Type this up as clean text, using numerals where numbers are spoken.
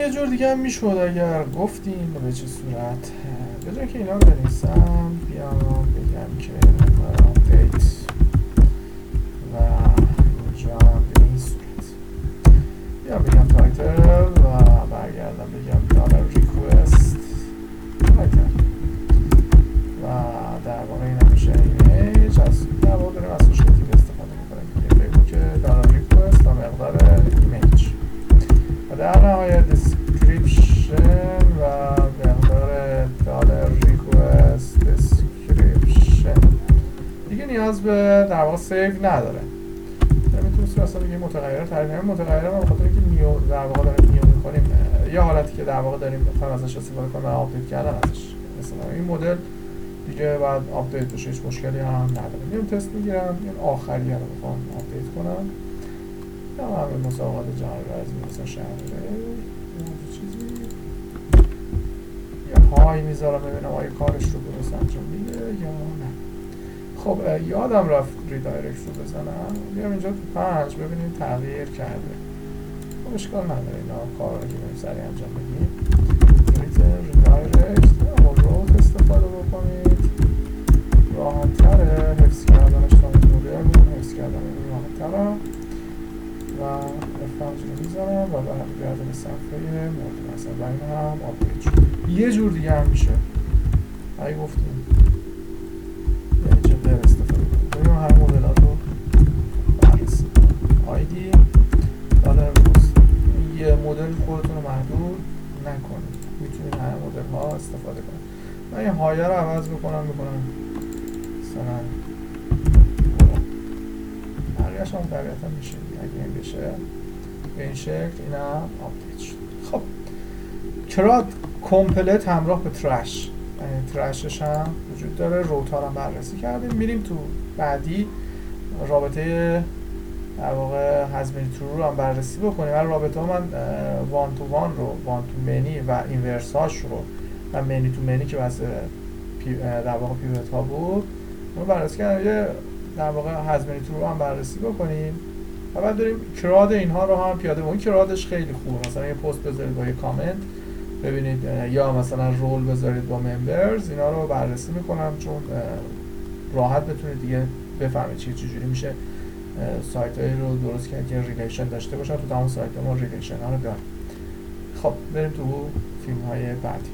یه جور دیگه هم میشد اگر گفتیم به چه صورت. به جای که اینا رو بنویسم بیام بگم که آپدیت و اینجا هم به این صورت بیام بگم تایتل و برگردم بگم دالر ریکوست تایتل و در واقع این همیشه ایمیج از در واقع داریم از سوشال تیپ استفاده میکنیم که بگو که دالر ریکوست و مقدار ایمیج و در نهایت description و مقدار دالر ریکوست description دیگه نیاز به در واقع سیو نداره. میتونیم اصلا دیگه متغیر تعریف کنیم. متغیر ما بخاطر اینکه نیو در واقع داریم نیو می‌کنیم یه حالتی که در واقع داریم بخوایم ازش استفاده کنیم و آپدیت کردن ازش مثلا این مدل دیگه بعد آپدیت بشه هیچ مشکلی هم نداره. میام تست میگیرم این آخریه رو میخوام آپدیت کنم یا همین مسابقات جهانی رزمی مثلا شهره چیزی یا های میذارم ببینم آیا کارش رو درست انجام میده یا نه. خب یادم رفت ریدایرکت رو بزنم. بیام اینجا تو 5 ببینیم تغییر کرده. خب اشکال نداره اینا کار رو که بریم سریع انجام بدیم. ریدایرکت با روت استفاده بکنید راحت تره حفظ کردنش تا این مدل حفظ کردن راحت تره و F5 رو میزنم و برمیگرده به صفحه مورد مثلا و این هم آپدیت شد. یه جور دیگه هم میشه اگه گفتیم یعنی جدر استفاده کنیم بریم هر مدلات رو بررسی آیدی دالر روز یه مدل خودتون رو محدود نکنید میتونید هر مدل ها استفاده کنید. من این هایه رو عوض میکنم مثلا بقیه‌اش هم طبیعتا میشه اگه این بشه به این شکل این هم آپدیت شد. خب کراد کامپلت همراه به ترش ترشش هم وجود داره. روت ها رو هم بررسی کردیم. میریم تو بعدی رابطه در واقع هزمینی ترو رو هم بررسی بکنیم. هر رابطه ها من وان تو وان رو وان تو منی و اینورس هاش رو و منی تو منی که واسه در واقع پیوت ها بود اون بررسی کردیم. یه در واقع هزمینی ترو رو هم بررسی بکنیم و بعد داریم کراد اینها رو هم پیاده بکنیم. کرادش خیلی خوبه. مثلا یه پست بذارید با یه کامنت ببینید یا مثلا رول بذارید با ممبرز اینا رو بررسی میکنم چون راحت بتونید دیگه بفهمید چجوری میشه سایت هایی رو درست کرد که ریلیشن داشته باشن. تو تمام سایت ما ریلیشن ها رو داریم. خب بریم تو فیلم های بعدی.